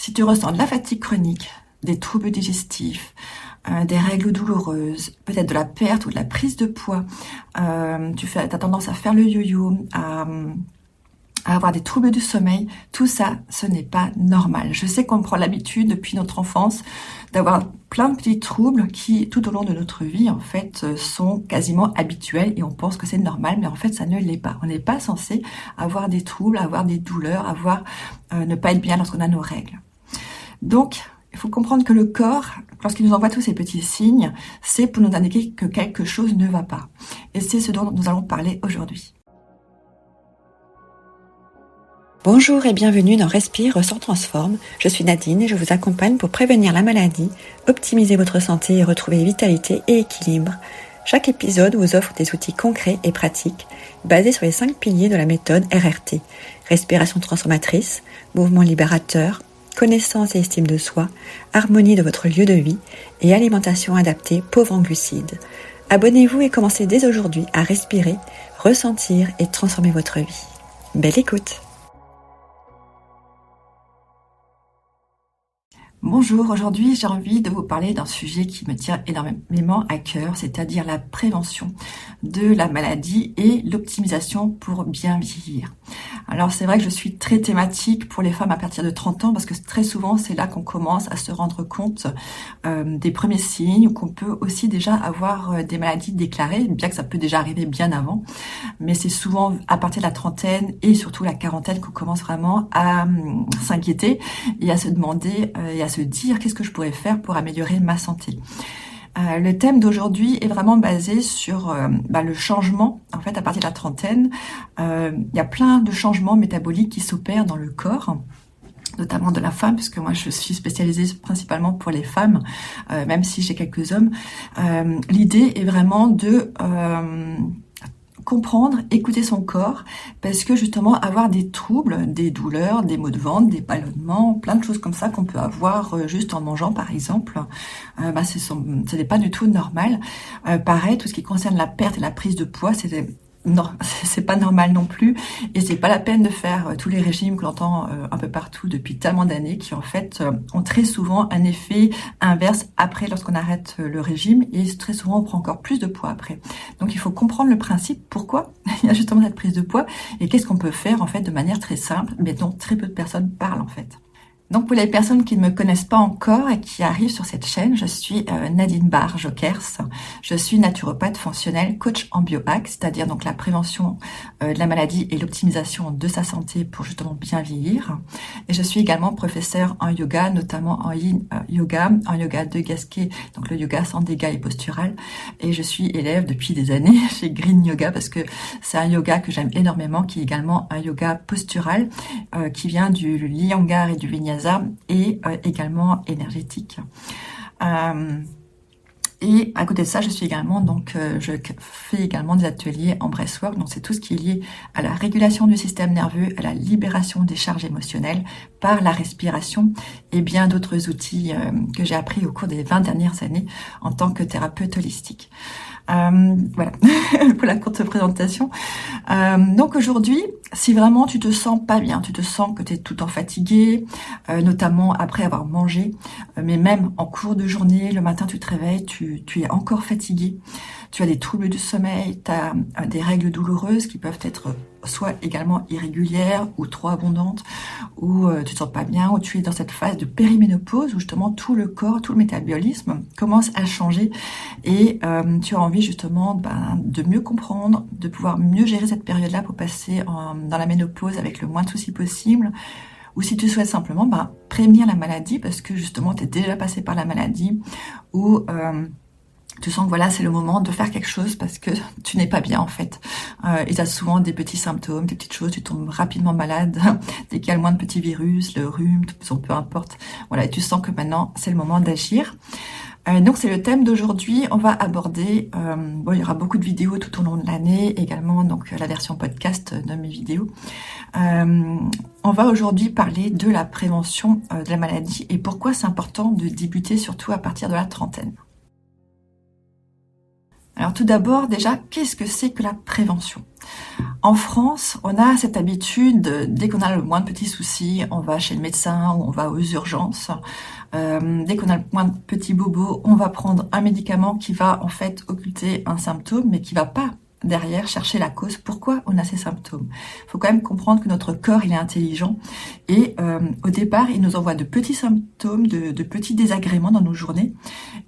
Si tu ressens de la fatigue chronique, des troubles digestifs, des règles douloureuses, peut-être de la perte ou de la prise de poids, tu as tendance à faire le yo-yo, à avoir des troubles du sommeil, tout ça, ce n'est pas normal. Je sais qu'on prend l'habitude depuis notre enfance d'avoir plein de petits troubles qui, tout au long de notre vie, en fait, sont quasiment habituels et on pense que c'est normal, mais en fait, ça ne l'est pas. On n'est pas censé avoir des troubles, avoir des douleurs, ne pas être bien lorsqu'on a nos règles. Donc, il faut comprendre que le corps, lorsqu'il nous envoie tous ces petits signes, c'est pour nous indiquer que quelque chose ne va pas. Et c'est ce dont nous allons parler aujourd'hui. Bonjour et bienvenue dans Respire, Ressort, Transforme. Je suis Nadine et je vous accompagne pour prévenir la maladie, optimiser votre santé et retrouver vitalité et équilibre. Chaque épisode vous offre des outils concrets et pratiques basés sur les 5 piliers de la méthode RRT. Respiration transformatrice, mouvement libérateur, connaissance et estime de soi, harmonie de votre lieu de vie et alimentation adaptée pauvre en glucides. Abonnez-vous et commencez dès aujourd'hui à respirer, ressentir et transformer votre vie. Belle écoute! Bonjour, aujourd'hui j'ai envie de vous parler d'un sujet qui me tient énormément à cœur, c'est-à-dire la prévention de la maladie et l'optimisation pour bien vieillir. Alors c'est vrai que je suis très thématique pour les femmes à partir de 30 ans parce que très souvent c'est là qu'on commence à se rendre compte des premiers signes ou qu'on peut aussi déjà avoir des maladies déclarées, bien que ça peut déjà arriver bien avant. Mais c'est souvent à partir de la trentaine et surtout la quarantaine qu'on commence vraiment à s'inquiéter et à se demander et à se dire qu'est-ce que je pourrais faire pour améliorer ma santé. Le thème d'aujourd'hui est vraiment basé sur le changement. En fait, à partir de la trentaine, il y a plein de changements métaboliques qui s'opèrent dans le corps, notamment de la femme, puisque moi je suis spécialisée principalement pour les femmes, même si j'ai quelques hommes. L'idée est vraiment de comprendre, écouter son corps, parce que justement avoir des troubles, des douleurs, des maux de ventre, des ballonnements, plein de choses comme ça qu'on peut avoir juste en mangeant par exemple, ce n'est pas du tout normal. Pareil, tout ce qui concerne la perte et la prise de poids, non, c'est pas normal non plus, et c'est pas la peine de faire tous les régimes que l'on entend un peu partout depuis tellement d'années, qui en fait ont très souvent un effet inverse après lorsqu'on arrête le régime, et très souvent on prend encore plus de poids après. Donc il faut comprendre le principe, pourquoi il y a justement cette prise de poids, et qu'est-ce qu'on peut faire en fait de manière très simple, mais dont très peu de personnes parlent en fait. Donc pour les personnes qui ne me connaissent pas encore et qui arrivent sur cette chaîne, je suis Nadine Barre-Jokers. Je suis naturopathe fonctionnelle, coach en biohack, c'est-à-dire donc la prévention de la maladie et l'optimisation de sa santé pour justement bien vieillir. Et je suis également professeure en yoga, notamment en yin yoga, en yoga de Gasquet, donc le yoga sans dégâts et postural. Et je suis élève depuis des années chez Green Yoga parce que c'est un yoga que j'aime énormément, qui est également un yoga postural qui vient du Iyengar et du Vinyasa, et également énergétique. Et à côté de ça, je fais également des ateliers en breathwork. Donc c'est tout ce qui est lié à la régulation du système nerveux, à la libération des charges émotionnelles par la respiration et bien d'autres outils que j'ai appris au cours des 20 dernières années en tant que thérapeute holistique. Voilà pour la courte présentation. Donc aujourd'hui, si vraiment tu te sens pas bien, tu te sens que tu es tout le temps fatigué, notamment après avoir mangé, mais même en cours de journée, le matin tu te réveilles, tu es encore fatigué, tu as des troubles du sommeil, tu as des règles douloureuses qui peuvent être soit également irrégulières ou trop abondantes, ou tu te sens pas bien, ou tu es dans cette phase de périménopause où justement tout le corps, tout le métabolisme commence à changer et tu as envie justement de mieux comprendre, de pouvoir mieux gérer cette période-là pour passer dans la ménopause avec le moins de soucis possible. Ou si tu souhaites simplement prévenir la maladie parce que justement tu es déjà passé par la maladie, ou tu sens que voilà, c'est le moment de faire quelque chose parce que tu n'es pas bien en fait. Et tu as souvent des petits symptômes, des petites choses, tu tombes rapidement malade dès qu'il y a le moins de petits virus, le rhume, peu importe. Voilà, et tu sens que maintenant c'est le moment d'agir. Donc c'est le thème d'aujourd'hui. On va aborder, il y aura beaucoup de vidéos tout au long de l'année, également donc la version podcast de mes vidéos. On va aujourd'hui parler de la prévention de la maladie et pourquoi c'est important de débuter surtout à partir de la trentaine. Alors tout d'abord, déjà, qu'est-ce que c'est que la prévention ? En France, on a cette habitude, dès qu'on a le moins de petits soucis, on va chez le médecin ou on va aux urgences. Dès qu'on a le moins de petits bobos, on va prendre un médicament qui va en fait occulter un symptôme, mais qui va pas derrière chercher la cause, pourquoi on a ces symptômes. Il faut quand même comprendre que notre corps, il est intelligent et au départ, il nous envoie de petits symptômes, de petits désagréments dans nos journées.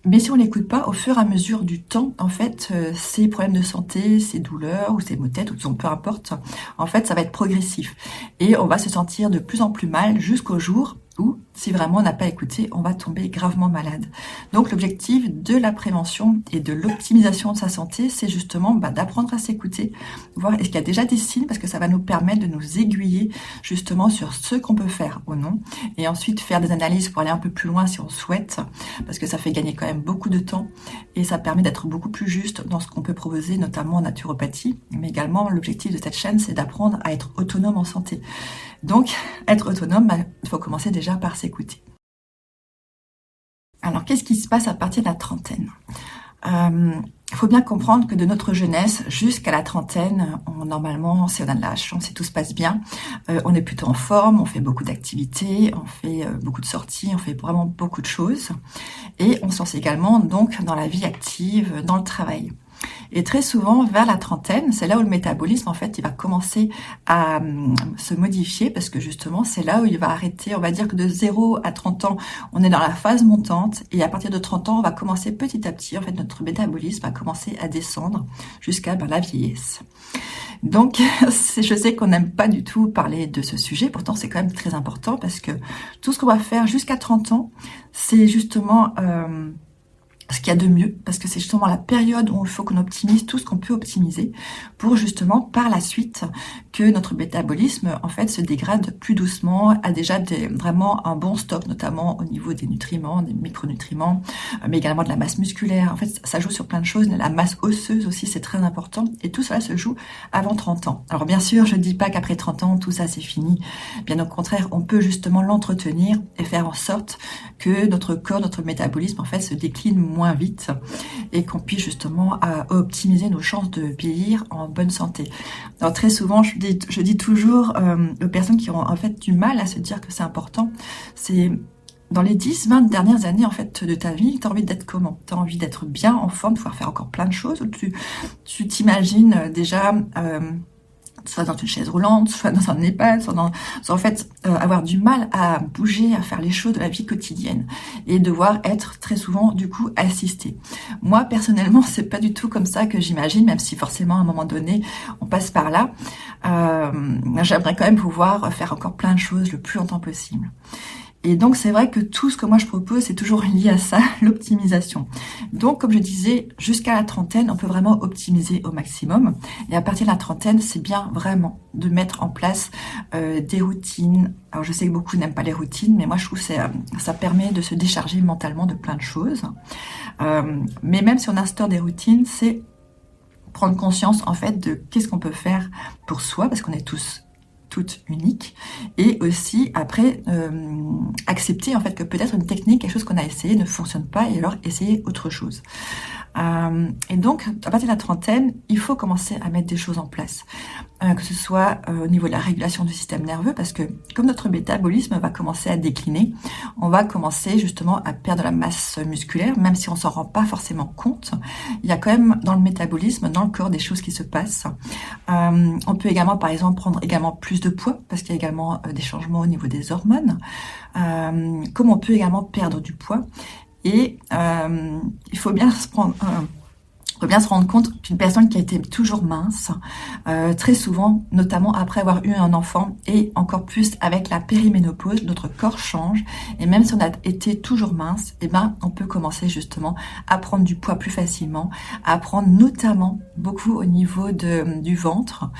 Mais si on l'écoute pas, au fur et à mesure du temps, en fait, ces problèmes de santé, ces douleurs ou ces maux de tête, ou peu importe, en fait, ça va être progressif. Et on va se sentir de plus en plus mal jusqu'au jour où, si vraiment on n'a pas écouté, on va tomber gravement malade. Donc l'objectif de la prévention et de l'optimisation de sa santé, c'est justement d'apprendre à s'écouter, voir est-ce qu'il y a déjà des signes, parce que ça va nous permettre de nous aiguiller justement sur ce qu'on peut faire ou non, et ensuite faire des analyses pour aller un peu plus loin si on souhaite, parce que ça fait gagner quand même beaucoup de temps, et ça permet d'être beaucoup plus juste dans ce qu'on peut proposer, notamment en naturopathie, mais également l'objectif de cette chaîne, c'est d'apprendre à être autonome en santé. Donc, être autonome, il faut commencer déjà par s'écouter. Alors, qu'est-ce qui se passe à partir de la trentaine ? Il faut bien comprendre que de notre jeunesse jusqu'à la trentaine, normalement, si on a de la chance, si tout se passe bien, on est plutôt en forme, on fait beaucoup d'activités, on fait beaucoup de sorties, on fait vraiment beaucoup de choses. Et on se lance également donc dans la vie active, dans le travail. Et très souvent, vers la trentaine, c'est là où le métabolisme, en fait, il va commencer à se modifier parce que justement, c'est là où il va arrêter. On va dire que de 0 à 30 ans, on est dans la phase montante et à partir de 30 ans, on va commencer petit à petit, en fait, notre métabolisme va commencer à descendre jusqu'à la vieillesse. Donc, je sais qu'on n'aime pas du tout parler de ce sujet, pourtant c'est quand même très important parce que tout ce qu'on va faire jusqu'à 30 ans, c'est justement ce qu'il y a de mieux, parce que c'est justement la période où il faut qu'on optimise tout ce qu'on peut optimiser pour justement par la suite que notre métabolisme en fait se dégrade plus doucement, a déjà vraiment un bon stock, notamment au niveau des nutriments, des micronutriments, mais également de la masse musculaire. En fait, ça joue sur plein de choses. La masse osseuse aussi, c'est très important. Et tout cela se joue avant 30 ans. Alors bien sûr, je ne dis pas qu'après 30 ans, tout ça c'est fini. Bien au contraire, on peut justement l'entretenir et faire en sorte que notre corps, notre métabolisme en fait se décline moins vite et qu'on puisse justement optimiser nos chances de vieillir en bonne santé. Alors très souvent, je dis toujours aux personnes qui ont en fait du mal à se dire que c'est important, c'est dans les 10-20 dernières années en fait de ta vie, tu as envie d'être comment ? Tu as envie d'être bien en forme, pouvoir faire encore plein de choses, ou tu t'imagines déjà soit dans une chaise roulante, soit dans un EHPAD, soit en fait avoir du mal à bouger, à faire les choses de la vie quotidienne et devoir être très souvent du coup assisté. Moi personnellement, c'est pas du tout comme ça que j'imagine, même si forcément à un moment donné on passe par là. J'aimerais quand même pouvoir faire encore plein de choses le plus longtemps possible. Et donc, c'est vrai que tout ce que moi je propose, c'est toujours lié à ça, l'optimisation. Donc, comme je disais, jusqu'à la trentaine, on peut vraiment optimiser au maximum. Et à partir de la trentaine, c'est bien vraiment de mettre en place des routines. Alors, je sais que beaucoup n'aiment pas les routines, mais moi, je trouve que ça permet de se décharger mentalement de plein de choses. Mais même si on instaure des routines, c'est prendre conscience, en fait, de qu'est-ce qu'on peut faire pour soi, parce qu'on est toutes uniques, et aussi après accepter en fait que peut-être une technique, quelque chose qu'on a essayé ne fonctionne pas et alors essayer autre chose. Et donc à partir de la trentaine, il faut commencer à mettre des choses en place, que ce soit au niveau de la régulation du système nerveux, parce que comme notre métabolisme va commencer à décliner, on va commencer justement à perdre de la masse musculaire, même si on s'en rend pas forcément compte. Il y a quand même dans le métabolisme, dans le corps, des choses qui se passent. On peut également, par exemple, prendre également plus de poids, parce qu'il y a également des changements au niveau des hormones. Comme on peut également perdre du poids. Et il faut bien se rendre compte qu'une personne qui a été toujours mince, très souvent, notamment après avoir eu un enfant et encore plus avec la périménopause, notre corps change. Et même si on a été toujours mince, on peut commencer justement à prendre du poids plus facilement, à prendre notamment beaucoup au niveau du ventre.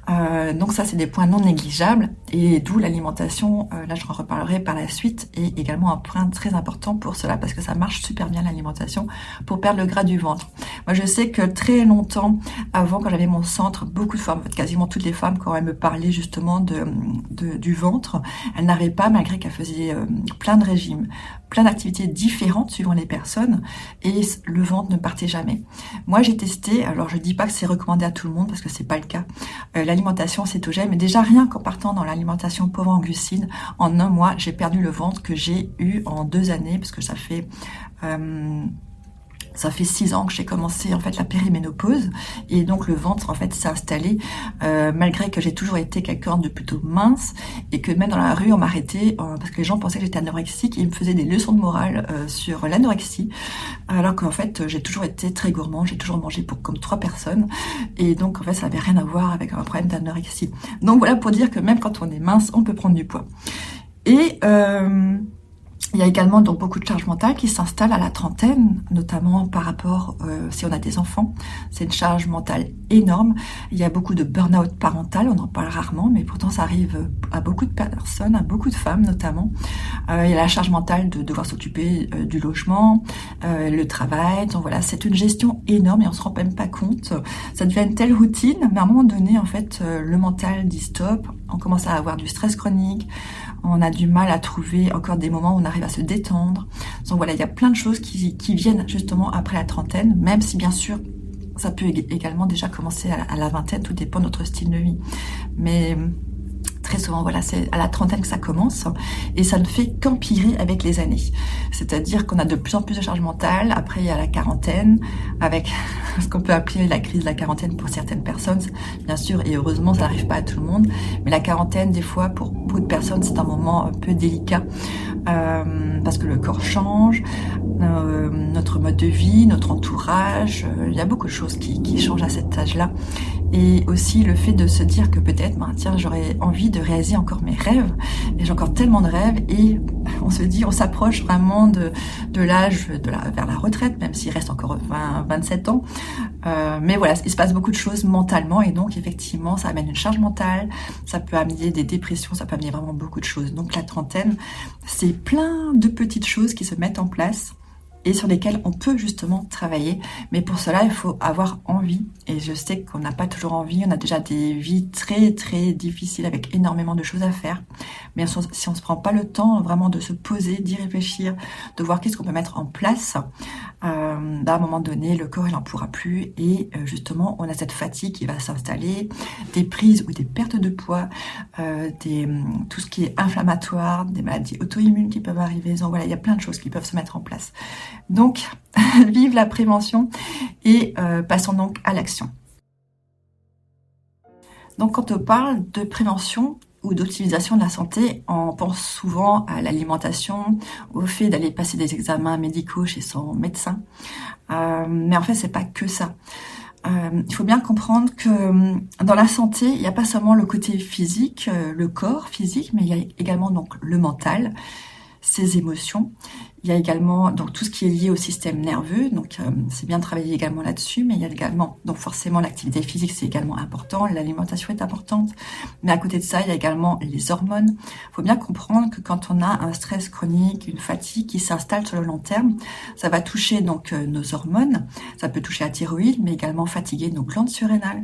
Donc ça, c'est des points non négligeables. Et d'où l'alimentation, là je en reparlerai par la suite, est également un point très important pour cela, parce que ça marche super bien l'alimentation pour perdre le gras du ventre. Moi je sais que très longtemps avant, quand j'avais mon centre, beaucoup de femmes, quasiment toutes les femmes, quand elles me parlaient justement du ventre, elles n'arrivaient pas, malgré qu'elles faisaient plein de régimes, plein d'activités différentes suivant les personnes, et le ventre ne partait jamais. Moi j'ai testé, alors je dis pas que c'est recommandé à tout le monde parce que c'est pas le cas, l'alimentation cétogène, mais déjà rien qu'en partant dans l'alimentation pauvre en glucides, en un mois j'ai perdu le ventre que j'ai eu en 2 années, parce que ça fait 6 ans que j'ai commencé en fait la périménopause, et donc le ventre en fait s'est installé, malgré que j'ai toujours été quelqu'un de plutôt mince, et que même dans la rue on m'arrêtait parce que les gens pensaient que j'étais anorexique et ils me faisaient des leçons de morale sur l'anorexie, alors qu'en fait j'ai toujours été très gourmand, j'ai toujours mangé pour comme 3 personnes, et donc en fait ça n'avait rien à voir avec un problème d'anorexie. Donc voilà pour dire que même quand on est mince on peut prendre du poids. Et il y a également donc beaucoup de charge mentale qui s'installe à la trentaine, notamment par rapport si on a des enfants. C'est une charge mentale énorme. Il y a beaucoup de burn-out parental, on en parle rarement, mais pourtant ça arrive à beaucoup de personnes, à beaucoup de femmes notamment. Il y a la charge mentale de devoir s'occuper du logement, le travail. Donc voilà, c'est une gestion énorme et on se rend même pas compte. Ça devient une telle routine, mais à un moment donné, en fait, le mental dit stop. On commence à avoir du stress chronique. On a du mal à trouver encore des moments où on arrive à se détendre. Donc voilà, il y a plein de choses qui viennent justement après la trentaine, même si bien sûr ça peut également déjà commencer à la vingtaine, tout dépend de notre style de vie. Mais très souvent, voilà, c'est à la trentaine que ça commence, et ça ne fait qu'empirer avec les années. C'est-à-dire qu'on a de plus en plus de charge mentale. Après, il y a la quarantaine, avec ce qu'on peut appeler la crise de la quarantaine pour certaines personnes, bien sûr, et heureusement, ça n'arrive pas à tout le monde. Mais la quarantaine, des fois, pour beaucoup de personnes, c'est un moment un peu délicat, parce que le corps change, notre mode de vie, notre entourage, il y a beaucoup de choses qui changent à cet âge-là. Et aussi le fait de se dire que peut-être, tiens, j'aurais envie de réaliser encore mes rêves, et j'ai encore tellement de rêves, et on se dit, on s'approche vraiment de l'âge vers la retraite, même s'il reste encore 27 ans. Mais voilà, il se passe beaucoup de choses mentalement, et donc effectivement, ça amène une charge mentale, ça peut amener des dépressions, ça peut amener vraiment beaucoup de choses. Donc la trentaine, c'est plein de petites choses qui se mettent en place, et sur lesquels on peut justement travailler. Mais pour cela, il faut avoir envie. Et je sais qu'on n'a pas toujours envie. On a déjà des vies très, très difficiles avec énormément de choses à faire. Mais si on ne se prend pas le temps vraiment de se poser, d'y réfléchir, de voir qu'est-ce qu'on peut mettre en place, à un moment donné, le corps, il n'en pourra plus. Et justement, on a cette fatigue qui va s'installer, des prises ou des pertes de poids, tout ce qui est inflammatoire, des maladies auto-immunes qui peuvent arriver. Donc voilà, il y a plein de choses qui peuvent se mettre en place. Donc, vive la prévention, et passons donc à l'action. Donc, quand on parle de prévention ou d'optimisation de la santé, on pense souvent à l'alimentation, au fait d'aller passer des examens médicaux chez son médecin. Mais en fait, c'est pas que ça. Il faut bien comprendre que dans la santé, il n'y a pas seulement le côté physique, le corps physique, mais il y a également donc le mental, ses émotions. Il y a également donc tout ce qui est lié au système nerveux, donc c'est bien de travailler également là-dessus, mais il y a également, donc forcément l'activité physique c'est également important, l'alimentation est importante, mais à côté de ça il y a également les hormones. Il faut bien comprendre que quand on a un stress chronique, une fatigue qui s'installe sur le long terme, ça va toucher donc nos hormones, ça peut toucher la thyroïde, mais également fatiguer nos glandes surrénales.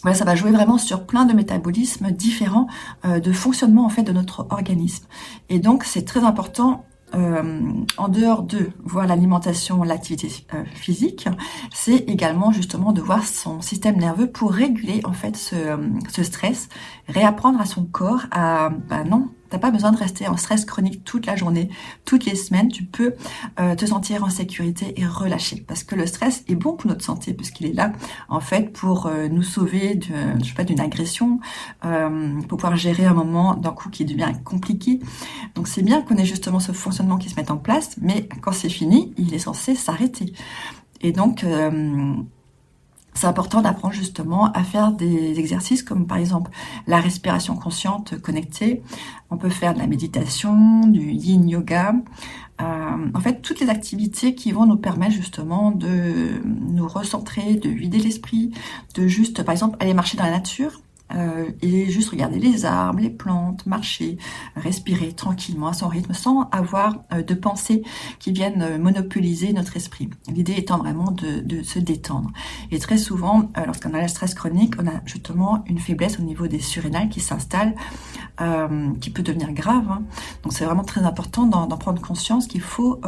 Voilà, ça va jouer vraiment sur plein de métabolismes différents, de fonctionnement en fait de notre organisme. Et donc c'est très important, en dehors de voir l'alimentation, l'activité physique, c'est également justement de voir son système nerveux pour réguler en fait ce stress, réapprendre à son corps à non. T'as pas besoin de rester en stress chronique toute la journée, toutes les semaines. Tu peux te sentir en sécurité et relâcher. Parce que le stress est bon pour notre santé, puisqu'il est là, en fait, pour nous sauver d'une agression, pour pouvoir gérer un moment d'un coup qui devient compliqué. Donc c'est bien qu'on ait justement ce fonctionnement qui se mette en place, mais quand c'est fini, il est censé s'arrêter. Et donc, c'est important d'apprendre justement à faire des exercices comme par exemple la respiration consciente connectée. On peut faire de la méditation, du yin yoga. En fait, toutes les activités qui vont nous permettre justement de nous recentrer, de vider l'esprit, de juste, par exemple, aller marcher dans la nature. et juste regarder les arbres, les plantes, marcher, respirer tranquillement à son rythme, sans avoir de pensées qui viennent monopoliser notre esprit. L'idée étant vraiment de se détendre. Et très souvent, lorsqu'on a le stress chronique, on a justement une faiblesse au niveau des surrénales qui s'installe, qui peut devenir grave. Hein. Donc c'est vraiment très important d'en prendre conscience qu'il faut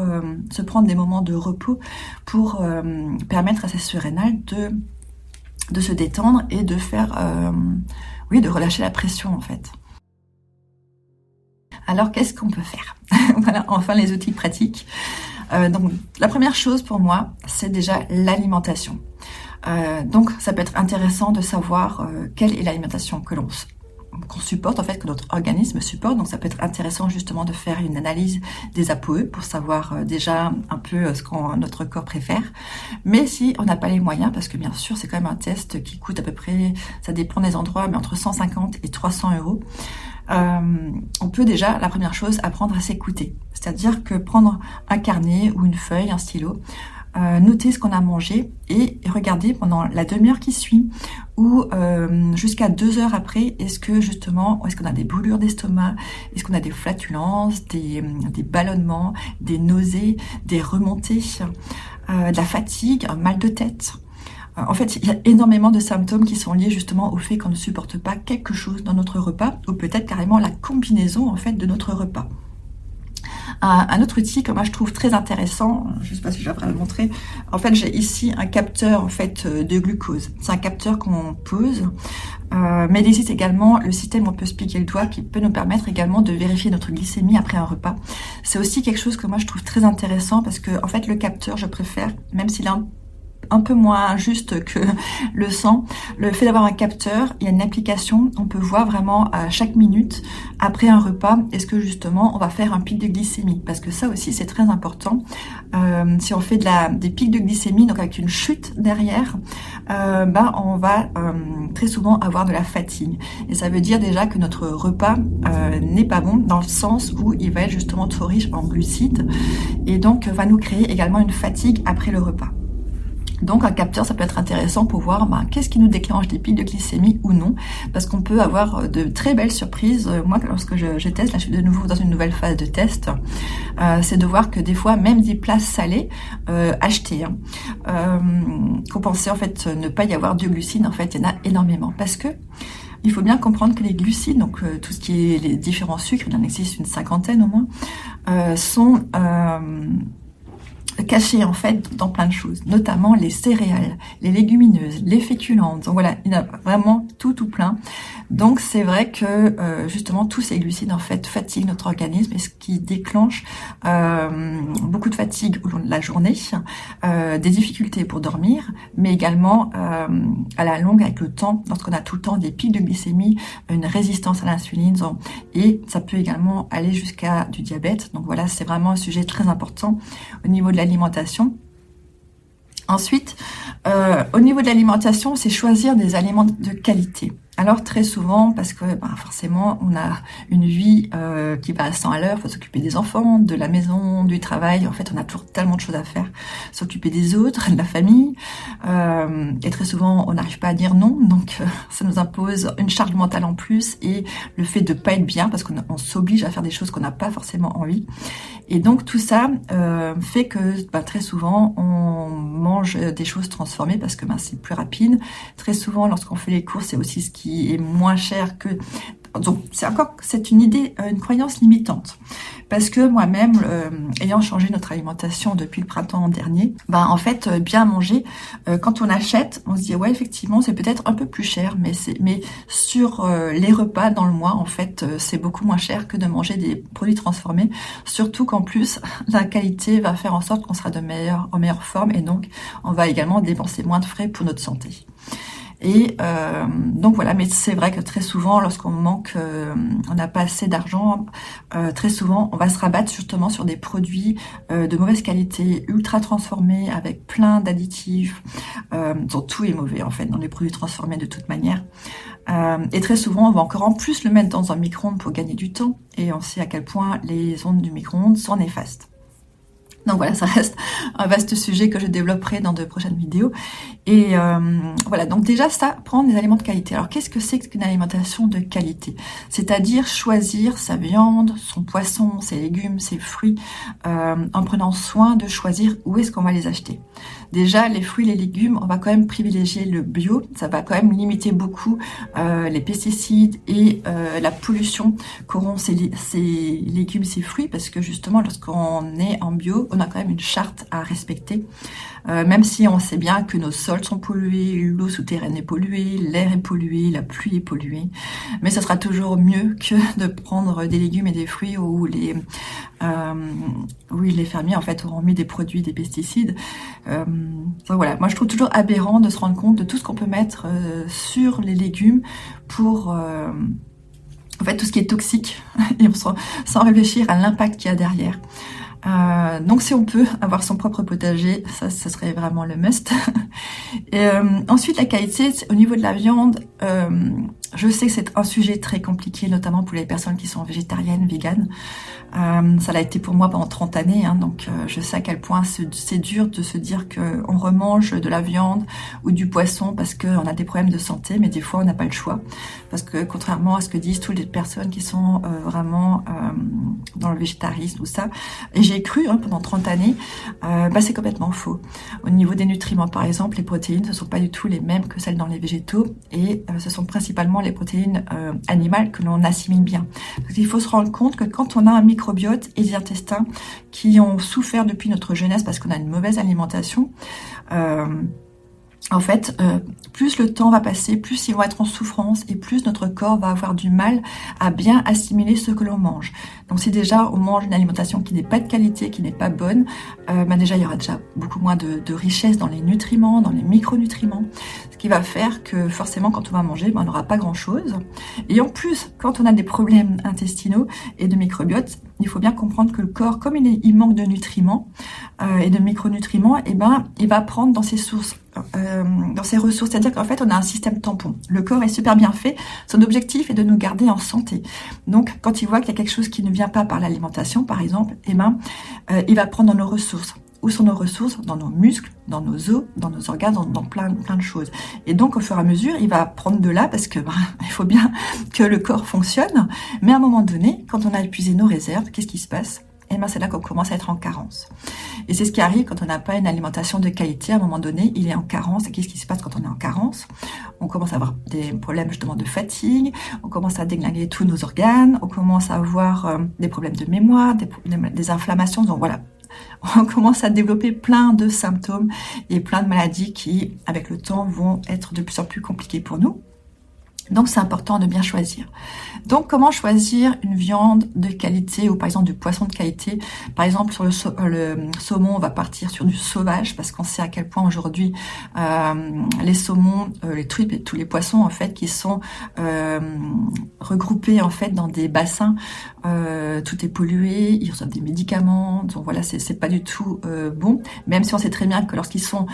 se prendre des moments de repos pour permettre à ces surrénales de se détendre et de faire, de relâcher la pression en fait. Alors qu'est-ce qu'on peut faire? Voilà, enfin les outils pratiques. Donc la première chose pour moi, c'est déjà l'alimentation. Donc ça peut être intéressant de savoir quelle est l'alimentation qu'on supporte, en fait, que notre organisme supporte. Donc ça peut être intéressant justement de faire une analyse des ApoE pour savoir déjà un peu ce que notre corps préfère. Mais si on n'a pas les moyens, parce que bien sûr c'est quand même un test qui coûte à peu près, ça dépend des endroits, mais entre 150 et 300 €, on peut déjà, la première chose, apprendre à s'écouter. C'est-à-dire que prendre un carnet ou une feuille, un stylo, noter ce qu'on a mangé et regarder pendant la demi-heure qui suit ou jusqu'à 2 heures après, est-ce qu'on a des brûlures d'estomac, est-ce qu'on a des flatulences, des ballonnements, des nausées, des remontées, de la fatigue, un mal de tête. En fait, il y a énormément de symptômes qui sont liés justement au fait qu'on ne supporte pas quelque chose dans notre repas ou peut-être carrément la combinaison en fait de notre repas. Un autre outil que moi je trouve très intéressant, je ne sais pas si je vais le montrer, en fait j'ai ici un capteur en fait de glucose. C'est un capteur qu'on pose, mais il existe également le système où on peut se piquer le doigt qui peut nous permettre également de vérifier notre glycémie après un repas. C'est aussi quelque chose que moi je trouve très intéressant parce que en fait le capteur je préfère, même s'il est un peu moins juste que le sang. Le fait d'avoir un capteur, il y a une application, on peut voir vraiment à chaque minute, après un repas, est-ce que justement on va faire un pic de glycémie, parce que ça aussi c'est très important. Si on fait des pics de glycémie, donc avec une chute derrière, on va très souvent avoir de la fatigue. Et ça veut dire déjà que notre repas n'est pas bon, dans le sens où il va être justement trop riche en glucides, et donc va nous créer également une fatigue après le repas. Donc un capteur, ça peut être intéressant pour voir qu'est-ce qui nous déclenche des pics de glycémie ou non, parce qu'on peut avoir de très belles surprises. Moi, lorsque je teste, là je suis de nouveau dans une nouvelle phase de test, c'est de voir que des fois, même des plats salés achetés, qu'on pensait en fait ne pas y avoir de glucides, en fait il y en a énormément, parce que il faut bien comprendre que les glucides, donc tout ce qui est les différents sucres, il en existe une 50aine au moins, sont cachés en fait dans plein de choses, notamment les céréales, les légumineuses, les féculents. Donc voilà, il y a vraiment tout plein. Donc c'est vrai que justement tous ces glucides en fait fatiguent notre organisme et ce qui déclenche beaucoup de fatigue au long de la journée, des difficultés pour dormir, mais également à la longue avec le temps, lorsqu'on a tout le temps des pics de glycémie, une résistance à l'insuline, et ça peut également aller jusqu'à du diabète. Donc voilà, c'est vraiment un sujet très important au niveau de l'alimentation. Ensuite, au niveau de l'alimentation, c'est choisir des aliments de qualité. Alors très souvent, parce que forcément, on a une vie qui va à 100 à l'heure, il faut s'occuper des enfants, de la maison, du travail. En fait, on a toujours tellement de choses à faire. S'occuper des autres, de la famille. Et très souvent, on n'arrive pas à dire non. Donc, ça nous impose une charge mentale en plus et le fait de pas être bien parce qu'on s'oblige à faire des choses qu'on n'a pas forcément envie. Et donc, tout ça fait que très souvent, on mange des choses transformées parce que c'est plus rapide. Très souvent, lorsqu'on fait les courses, c'est aussi ce qui est moins cher que... Donc, c'est une idée, une croyance limitante. Parce que moi-même, ayant changé notre alimentation depuis le printemps dernier, en fait, bien manger, quand on achète, on se dit, ouais, effectivement, c'est peut-être un peu plus cher, mais sur les repas dans le mois, en fait, c'est beaucoup moins cher que de manger des produits transformés. Surtout qu'en plus, la qualité va faire en sorte qu'on sera en meilleure forme et donc, on va également dépenser moins de frais pour notre santé. Et donc voilà, mais c'est vrai que très souvent, lorsqu'on manque, on n'a pas assez d'argent, très souvent, on va se rabattre justement sur des produits de mauvaise qualité, ultra transformés, avec plein d'additifs. Donc tout est mauvais en fait dans les produits transformés de toute manière. Et très souvent, on va encore en plus le mettre dans un micro-ondes pour gagner du temps. Et on sait à quel point les ondes du micro-ondes sont néfastes. Donc voilà, ça reste un vaste sujet que je développerai dans de prochaines vidéos. Et voilà, donc déjà ça, prendre des aliments de qualité. Alors qu'est-ce que c'est qu'une alimentation de qualité? C'est-à-dire choisir sa viande, son poisson, ses légumes, ses fruits, en prenant soin de choisir où est-ce qu'on va les acheter. Déjà, les fruits, les légumes, on va quand même privilégier le bio. Ça va quand même limiter beaucoup les pesticides et la pollution qu'auront ces légumes, ces fruits, parce que justement, lorsqu'on est en bio, on a quand même une charte à respecter. Même si on sait bien que nos sols sont pollués, l'eau souterraine est polluée, l'air est pollué, la pluie est polluée, mais ce sera toujours mieux que de prendre des légumes et des fruits où les fermiers en fait auront mis des produits, des pesticides. Voilà, moi je trouve toujours aberrant de se rendre compte de tout ce qu'on peut mettre sur les légumes pour en fait tout ce qui est toxique et sans réfléchir à l'impact qu'il y a derrière. Donc si on peut avoir son propre potager, ça serait vraiment le must. Et ensuite la qualité, au niveau de la viande, je sais que c'est un sujet très compliqué, notamment pour les personnes qui sont végétariennes, véganes. Ça l'a été pour moi pendant 30 années, hein, donc je sais à quel point c'est dur de se dire qu'on remange de la viande ou du poisson parce qu'on a des problèmes de santé, mais des fois on n'a pas le choix. Parce que contrairement à ce que disent toutes les personnes qui sont vraiment dans le végétarisme ou ça, et j'ai cru pendant 30 années, c'est complètement faux. Au niveau des nutriments par exemple, les protéines ne sont pas du tout les mêmes que celles dans les végétaux, et ce sont principalement les protéines animales que l'on assimile bien. Parce qu'il faut se rendre compte que quand on a un microbiote et des intestins qui ont souffert depuis notre jeunesse parce qu'on a une mauvaise alimentation, en fait, plus le temps va passer, plus ils vont être en souffrance et plus notre corps va avoir du mal à bien assimiler ce que l'on mange. Donc si déjà on mange une alimentation qui n'est pas de qualité, qui n'est pas bonne, déjà il y aura déjà beaucoup moins de richesse dans les nutriments, dans les micronutriments, ce qui va faire que forcément quand on va manger, on n'aura pas grand-chose. Et en plus, quand on a des problèmes intestinaux et de microbiote, il faut bien comprendre que le corps, comme il manque de nutriments et de micronutriments, il va prendre dans ses sources, dans ses ressources. C'est-à-dire qu'en fait, on a un système tampon. Le corps est super bien fait. Son objectif est de nous garder en santé. Donc, quand il voit qu'il y a quelque chose qui ne vient pas par l'alimentation, par exemple, il va prendre dans nos ressources. Où sont nos ressources? Dans nos muscles, dans nos os, dans nos organes, dans plein de choses. Et donc, au fur et à mesure, il va prendre de là parce que il faut bien que le corps fonctionne. Mais à un moment donné, quand on a épuisé nos réserves, qu'est-ce qui se passe? C'est là qu'on commence à être en carence. Et c'est ce qui arrive quand on n'a pas une alimentation de qualité. À un moment donné, il est en carence. Et qu'est-ce qui se passe quand on est en carence? On commence à avoir des problèmes justement de fatigue. On commence à déglinguer tous nos organes. On commence à avoir des problèmes de mémoire, des inflammations. Donc voilà. On commence à développer plein de symptômes et plein de maladies qui, avec le temps, vont être de plus en plus compliquées pour nous. Donc c'est important de bien choisir. Donc comment choisir une viande de qualité ou par exemple du poisson de qualité? Par exemple sur le saumon, on va partir sur du sauvage parce qu'on sait à quel point aujourd'hui les saumons, les truites et tous les poissons en fait qui sont regroupés en fait dans des bassins, tout est pollué, ils reçoivent des médicaments, donc voilà c'est pas du tout bon. Même si on sait très bien que lorsqu'ils sont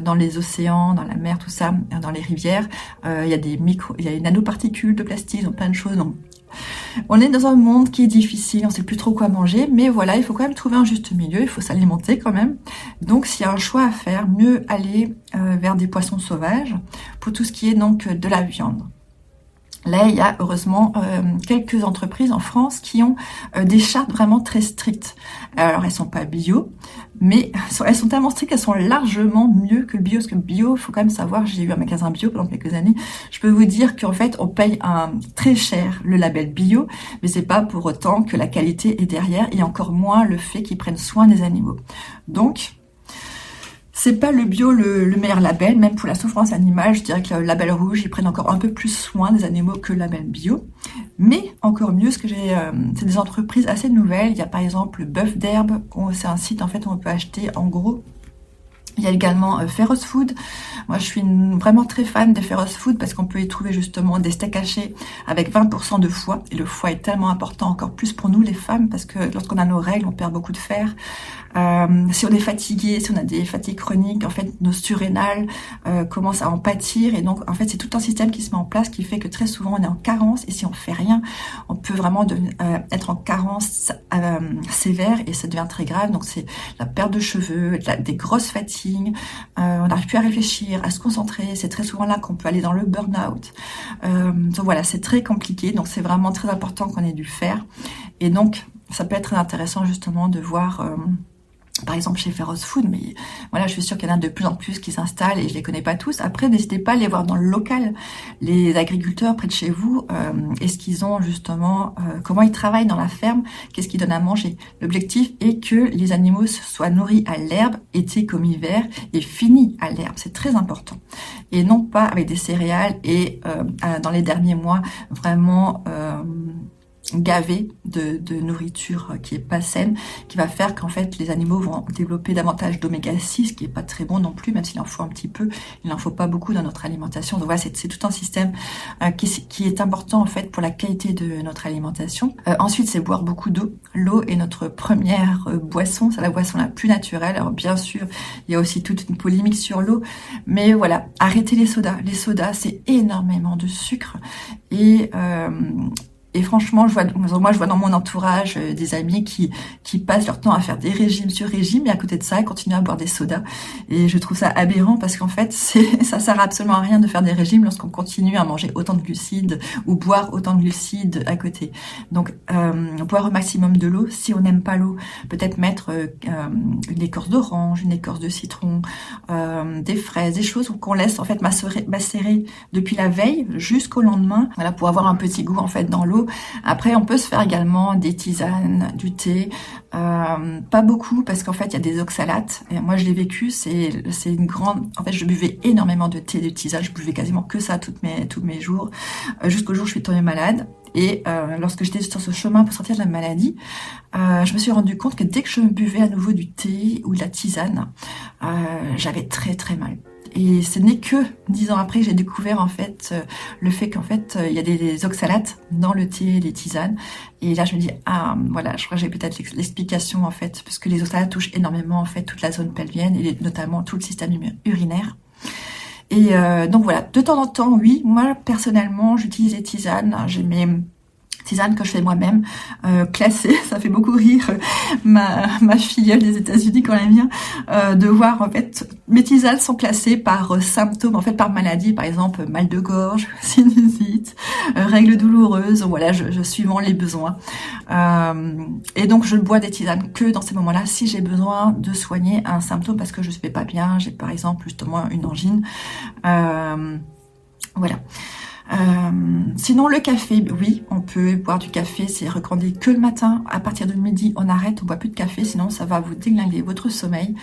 dans les océans, dans la mer, tout ça, dans les rivières, il y a des nanoparticules de plastique, donc plein de choses. Donc, on est dans un monde qui est difficile, on sait plus trop quoi manger, mais voilà, il faut quand même trouver un juste milieu, il faut s'alimenter quand même. Donc, s'il y a un choix à faire, mieux aller vers des poissons sauvages pour tout ce qui est donc de la viande. Là, il y a heureusement quelques entreprises en France qui ont des chartes vraiment très strictes. Alors, elles sont pas bio, mais elles sont tellement strictes qu'elles sont largement mieux que le bio. Parce que le bio, il faut quand même savoir, j'ai eu un magasin bio pendant quelques années, je peux vous dire qu'en fait, on paye très cher le label bio, mais c'est pas pour autant que la qualité est derrière, et encore moins le fait qu'ils prennent soin des animaux. Donc, c'est pas le bio le meilleur label, même pour la souffrance animale, je dirais que le label rouge, ils prennent encore un peu plus soin des animaux que le label bio. Mais encore mieux, c'est des entreprises assez nouvelles. Il y a par exemple le Bœuf d'Herbe, c'est un site en fait où on peut acheter en gros Il y a également Feroz Food. Moi, je suis vraiment très fan des Feroz Food parce qu'on peut y trouver justement des steaks hachés avec 20% de foie. Et le foie est tellement important, encore plus pour nous les femmes, parce que lorsqu'on a nos règles, on perd beaucoup de fer. Si on est fatigué, si on a des fatigues chroniques, en fait, nos surrénales commencent à en pâtir. Et donc, en fait, c'est tout un système qui se met en place qui fait que très souvent, on est en carence. Et si on fait rien, on peut vraiment être en carence sévère et ça devient très grave. Donc, c'est la perte de cheveux, des grosses fatigues. On n'arrive plus à réfléchir, à se concentrer. C'est très souvent là qu'on peut aller dans le burn-out. Donc voilà, c'est très compliqué. Donc, c'est vraiment très important qu'on ait du fer. Et donc, ça peut être très intéressant justement de voir... par exemple chez Feroz Food, mais voilà, je suis sûre qu'il y en a de plus en plus qui s'installent et je les connais pas tous. Après, n'hésitez pas à les voir dans le local, les agriculteurs près de chez vous, est-ce qu'ils ont justement, comment ils travaillent dans la ferme, qu'est-ce qu'ils donnent à manger. L'objectif est que les animaux soient nourris à l'herbe, été comme hiver, et finis à l'herbe, c'est très important. Et non pas avec des céréales et dans les derniers mois, vraiment... gavé de nourriture qui est pas saine, qui va faire qu'en fait les animaux vont développer davantage d'oméga 6, qui est pas très bon non plus, même s'il en faut un petit peu, il n'en faut pas beaucoup dans notre alimentation. Donc voilà, c'est tout un système qui est important en fait pour la qualité de notre alimentation. Ensuite, c'est boire beaucoup d'eau. L'eau est notre première boisson, c'est la boisson la plus naturelle. Alors bien sûr, il y a aussi toute une polémique sur l'eau, mais voilà, arrêtez les sodas. Les sodas, c'est énormément de sucre et franchement, je vois dans mon entourage des amis qui passent leur temps à faire des régimes sur régimes et à côté de ça, ils continuent à boire des sodas. Et je trouve ça aberrant parce qu'en fait, ça sert absolument à rien de faire des régimes lorsqu'on continue à manger autant de glucides ou boire autant de glucides à côté. Donc, boire au maximum de l'eau. Si on n'aime pas l'eau, peut-être mettre une écorce d'orange, une écorce de citron, des fraises, des choses qu'on laisse en fait macérer depuis la veille jusqu'au lendemain. Voilà, pour avoir un petit goût en fait dans l'eau. Après, on peut se faire également des tisanes, du thé, pas beaucoup parce qu'en fait il y a des oxalates. Et moi je l'ai vécu, c'est une grande. En fait, je buvais énormément de thé, de tisane, je buvais quasiment que ça tous mes jours, jusqu'au jour où je suis tombée malade. Et lorsque j'étais sur ce chemin pour sortir de la maladie, je me suis rendu compte que dès que je buvais à nouveau du thé ou de la tisane, j'avais très très mal. Et ce n'est que 10 ans après que j'ai découvert en fait le fait qu'en fait il y a des oxalates dans le thé, les tisanes. Et là je me dis voilà, je crois que j'ai peut-être l'explication en fait, parce que les oxalates touchent énormément en fait toute la zone pelvienne et notamment tout le système urinaire. Et donc voilà, de temps en temps, oui, moi personnellement j'utilise les tisanes. J'ai mes tisanes que je fais moi-même, classées. Ça fait beaucoup rire ma filleule des États-Unis quand elle vient de voir en fait mes tisanes sont classées par symptômes, en fait par maladie, par exemple mal de gorge, sinusite, règles douloureuses. Voilà, je suivant les besoins. Et donc je bois des tisanes que dans ces moments-là, si j'ai besoin de soigner un symptôme parce que je ne vais pas bien, j'ai par exemple justement une angine. Voilà. Sinon le café, oui, on peut boire du café, c'est recommandé que le matin. À partir de midi, on arrête, on boit plus de café, sinon ça va vous déglinguer votre sommeil.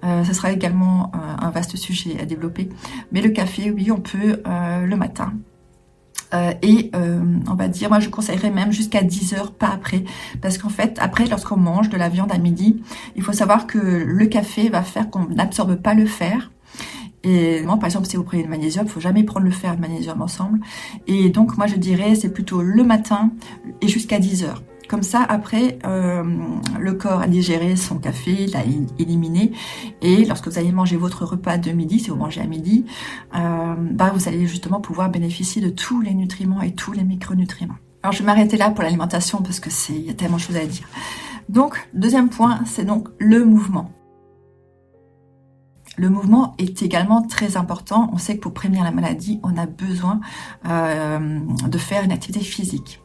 Ce sera également un vaste sujet à développer. Mais le café, oui, on peut le matin. On va dire, moi je conseillerais même jusqu'à 10 heures, pas après, parce qu'en fait après lorsqu'on mange de la viande à midi, il faut savoir que le café va faire qu'on n'absorbe pas le fer. Et moi, par exemple, si vous prenez le magnésium, il faut jamais prendre le fer et le magnésium ensemble. Et donc, moi, je dirais, c'est plutôt le matin et jusqu'à 10 heures. Comme ça, après, le corps a digéré son café, l'a éliminé. Et lorsque vous allez manger votre repas de midi, si vous mangez à midi, vous allez justement pouvoir bénéficier de tous les nutriments et tous les micronutriments. Alors, je vais m'arrêter là pour l'alimentation parce que il y a tellement de choses à dire. Donc, deuxième point, c'est donc le mouvement. Le mouvement est également très important. On sait que pour prévenir la maladie, on a besoin de faire une activité physique.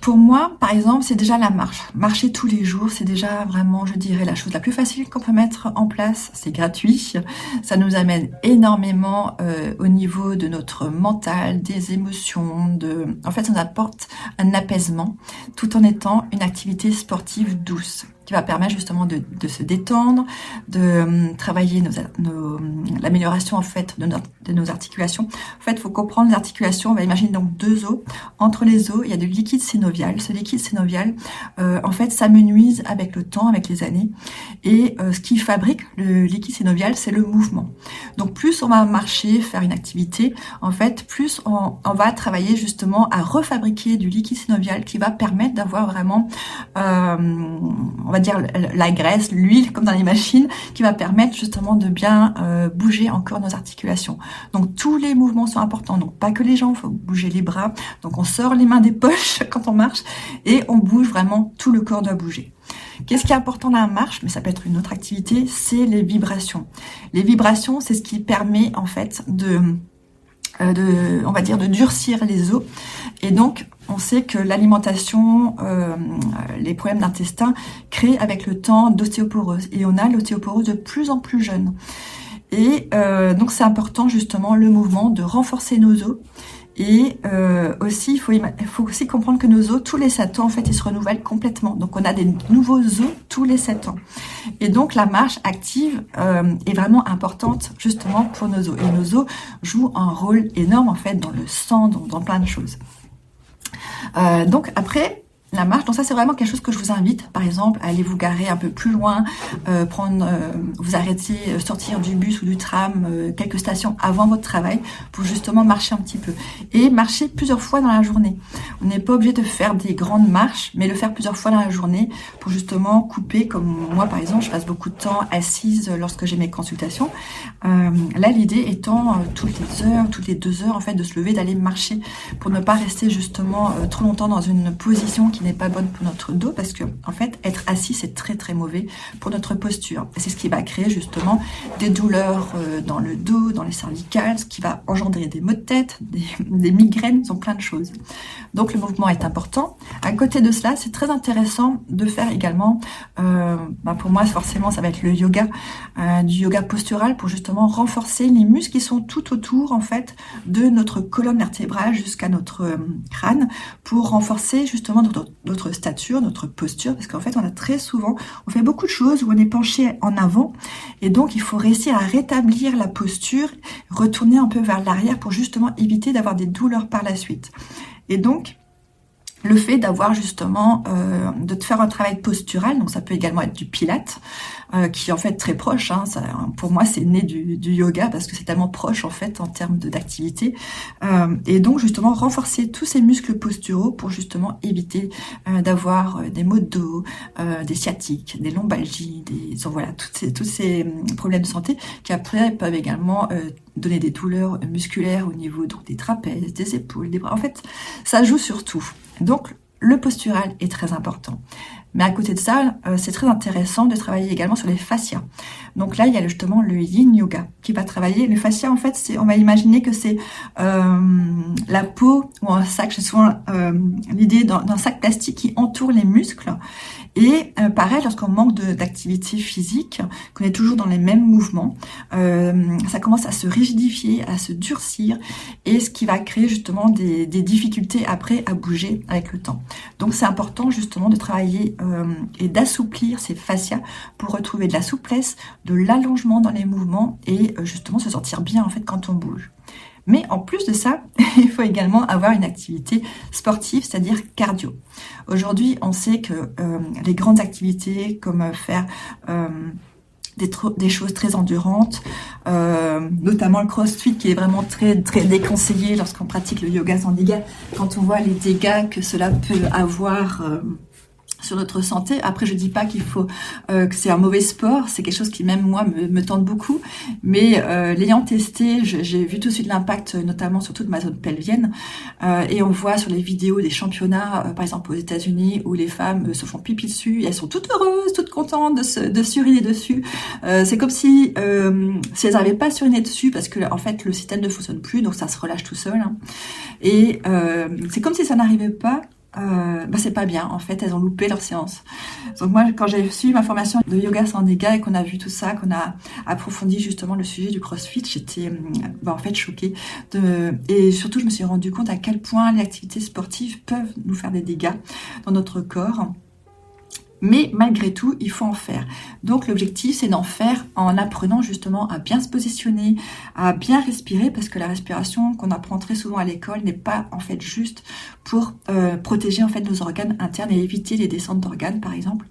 Pour moi, par exemple, c'est déjà la marche. Marcher tous les jours, c'est déjà vraiment, je dirais, la chose la plus facile qu'on peut mettre en place. C'est gratuit. Ça nous amène énormément au niveau de notre mental, des émotions. En fait, ça nous apporte un apaisement tout en étant une activité sportive douce. qui va permettre justement de se détendre, de travailler l'amélioration en fait de nos articulations. En fait, il faut comprendre les articulations. On va imaginer donc 2 os. Entre les os, il y a du liquide synovial. Ce liquide synovial, en fait, s'amenuise avec le temps, avec les années. Et ce qui fabrique le liquide synovial, c'est le mouvement. Donc, plus on va marcher, faire une activité, en fait, plus on va travailler justement à refabriquer du liquide synovial qui va permettre d'avoir vraiment, on va dire, la graisse, l'huile, comme dans les machines, qui va permettre justement de bien bouger encore nos articulations. Donc tous les mouvements sont importants, donc pas que les jambes, il faut bouger les bras, donc on sort les mains des poches quand on marche et on bouge vraiment, tout le corps doit bouger. Qu'est-ce qui est important dans la marche, mais ça peut être une autre activité, c'est les vibrations. Les vibrations, c'est ce qui permet en fait on va dire de durcir les os, et donc on sait que l'alimentation, les problèmes d'intestin créent avec le temps d'ostéoporose, et on a l'ostéoporose de plus en plus jeune. Et donc c'est important justement le mouvement, de renforcer nos os. Et aussi, il faut aussi comprendre que nos os, tous les 7 ans, en fait, ils se renouvellent complètement. Donc, on a des nouveaux os tous les 7 ans. Et donc, la marche active est vraiment importante, justement, pour nos os. Et nos os jouent un rôle énorme, en fait, dans le sang, dans plein de choses. Donc, après, la marche, donc ça c'est vraiment quelque chose que je vous invite, par exemple, à aller vous garer un peu plus loin, vous arrêter, sortir du bus ou du tram quelques stations avant votre travail pour justement marcher un petit peu. Et marcher plusieurs fois dans la journée. On n'est pas obligé de faire des grandes marches, mais le faire plusieurs fois dans la journée pour justement couper, comme moi par exemple, je passe beaucoup de temps assise lorsque j'ai mes consultations. Là l'idée étant toutes les 2 heures en fait de se lever, d'aller marcher pour ne pas rester justement trop longtemps dans une position qui n'est pas bonne pour notre dos, parce que en fait être assis c'est très très mauvais pour notre posture, et c'est ce qui va créer justement des douleurs dans le dos, dans les cervicales, ce qui va engendrer des maux de tête, des migraines, sont plein de choses. Donc le mouvement est important. À côté de cela, c'est très intéressant de faire également, pour moi forcément ça va être le yoga, du yoga postural, pour justement renforcer les muscles qui sont tout autour en fait de notre colonne vertébrale jusqu'à notre crâne, pour renforcer justement notre stature, notre posture, parce qu'en fait on a très souvent, on fait beaucoup de choses où on est penché en avant, et donc il faut réussir à rétablir la posture, retourner un peu vers l'arrière pour justement éviter d'avoir des douleurs par la suite. Et donc le fait d'avoir justement de faire un travail postural, donc ça peut également être du pilate, qui est en fait très proche, pour moi c'est né du yoga, parce que c'est tellement proche en fait en termes d'activité, et donc justement renforcer tous ces muscles posturaux pour justement éviter d'avoir des maux de dos, des sciatiques, des lombalgies, voilà, tous ces problèmes de santé qui après peuvent également donner des douleurs musculaires au niveau donc des trapèzes, des épaules, des bras. En fait, ça joue sur tout. Donc, le postural est très important. Mais à côté de ça, c'est très intéressant de travailler également sur les fascias. Donc là, il y a justement le yin yoga qui va travailler. Le fascia, en fait, on va imaginer que c'est la peau ou un sac. J'ai souvent l'idée d'un sac plastique qui entoure les muscles. Et pareil, lorsqu'on manque d'activité physique, qu'on est toujours dans les mêmes mouvements, ça commence à se rigidifier, à se durcir, et ce qui va créer justement des difficultés après à bouger avec le temps. Donc c'est important justement de travailler et d'assouplir ces fascias pour retrouver de la souplesse, de l'allongement dans les mouvements, et justement se sentir bien en fait quand on bouge. Mais en plus de ça, il faut également avoir une activité sportive, c'est-à-dire cardio. Aujourd'hui, on sait que les grandes activités comme faire des choses très endurantes, notamment le crossfit qui est vraiment très très déconseillé lorsqu'on pratique le yoga sans dégâts, quand on voit les dégâts que cela peut avoir sur notre santé. Après, je dis pas qu'il faut que c'est un mauvais sport, c'est quelque chose qui même moi me tente beaucoup, mais l'ayant testé, j'ai vu tout de suite l'impact, notamment sur toute ma zone pelvienne, et on voit sur les vidéos des championnats, par exemple aux États-Unis, où les femmes se font pipi dessus, et elles sont toutes heureuses, toutes contentes de suriner dessus. C'est comme si elles n'arrivaient pas à suriner dessus, parce que en fait le système ne fonctionne plus, donc ça se relâche tout seul, et c'est comme si ça n'arrivait pas. C'est pas bien, en fait, elles ont loupé leur séance. Donc moi, quand j'ai suivi ma formation de yoga sans dégâts et qu'on a vu tout ça, qu'on a approfondi justement le sujet du crossfit, j'étais en fait choquée. Et surtout, je me suis rendu compte à quel point les activités sportives peuvent nous faire des dégâts dans notre corps. Mais malgré tout, il faut en faire. Donc l'objectif, c'est d'en faire en apprenant justement à bien se positionner, à bien respirer, parce que la respiration qu'on apprend très souvent à l'école n'est pas en fait juste pour protéger en fait nos organes internes et éviter les descentes d'organes, par exemple.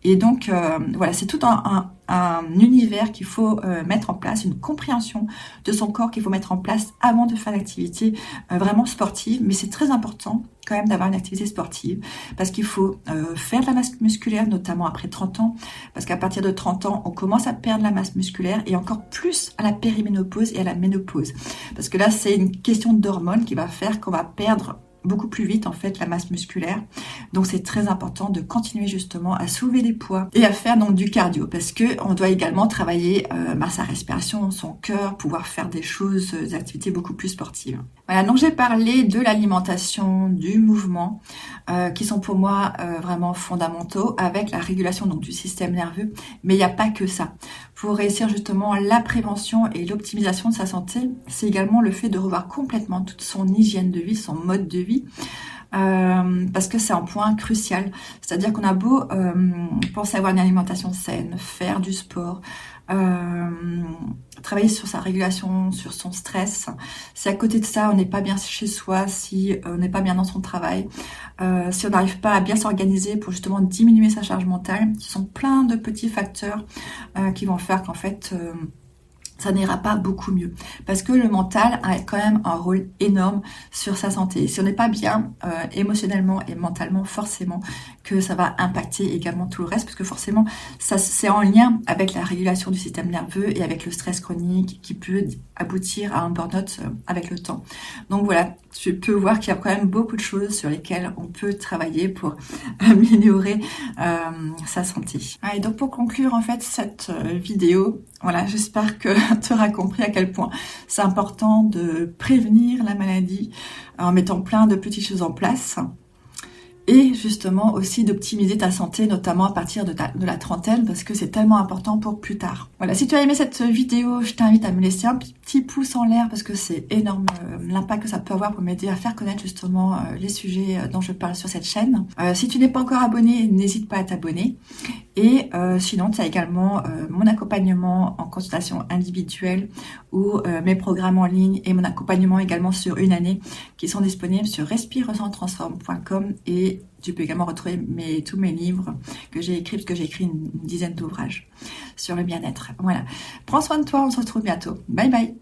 Et donc, voilà, c'est tout un univers qu'il faut mettre en place, une compréhension de son corps qu'il faut mettre en place avant de faire l'activité vraiment sportive. Mais c'est très important quand même d'avoir une activité sportive parce qu'il faut faire de la masse musculaire, notamment après 30 ans, parce qu'à partir de 30 ans, on commence à perdre la masse musculaire et encore plus à la périménopause et à la ménopause. Parce que là, c'est une question d'hormones qui va faire qu'on va perdre beaucoup plus vite en fait la masse musculaire. Donc c'est très important de continuer justement à soulever des poids et à faire donc du cardio parce que on doit également travailler sa respiration, son cœur, pouvoir faire des choses, des activités beaucoup plus sportives. Voilà, donc j'ai parlé de l'alimentation, du mouvement qui sont pour moi vraiment fondamentaux avec la régulation donc du système nerveux, mais il n'y a pas que ça. Pour réussir justement la prévention et l'optimisation de sa santé, c'est également le fait de revoir complètement toute son hygiène de vie, son mode de vie, parce que c'est un point crucial. C'est-à-dire qu'on a beau penser à avoir une alimentation saine, faire du sport, travailler sur sa régulation, sur son stress. Si à côté de ça, on n'est pas bien chez soi, si on n'est pas bien dans son travail, si on n'arrive pas à bien s'organiser pour justement diminuer sa charge mentale, ce sont plein de petits facteurs qui vont faire qu'en fait ça n'ira pas beaucoup mieux. Parce que le mental a quand même un rôle énorme sur sa santé. Si on n'est pas bien émotionnellement et mentalement, forcément que ça va impacter également tout le reste, parce que forcément, ça c'est en lien avec la régulation du système nerveux et avec le stress chronique qui peut aboutir à un burn-out avec le temps. Donc voilà, tu peux voir qu'il y a quand même beaucoup de choses sur lesquelles on peut travailler pour améliorer sa santé. Et donc pour conclure en fait cette vidéo, voilà, j'espère que tu auras compris à quel point c'est important de prévenir la maladie en mettant plein de petites choses en place. Et justement aussi d'optimiser ta santé, notamment à partir de la trentaine, parce que c'est tellement important pour plus tard. Voilà, si tu as aimé cette vidéo, je t'invite à me laisser un petit pouce en l'air, parce que c'est énorme l'impact que ça peut avoir pour m'aider à faire connaître justement les sujets dont je parle sur cette chaîne. Si tu n'es pas encore abonné, n'hésite pas à t'abonner. Et sinon, tu as également mon accompagnement en consultation individuelle ou mes programmes en ligne et mon accompagnement également sur une année qui sont disponibles sur respireressentransforme.com et tu peux également retrouver tous mes livres que j'ai écrits, parce que j'ai écrit une dizaine d'ouvrages sur le bien-être. Voilà. Prends soin de toi, on se retrouve bientôt. Bye bye.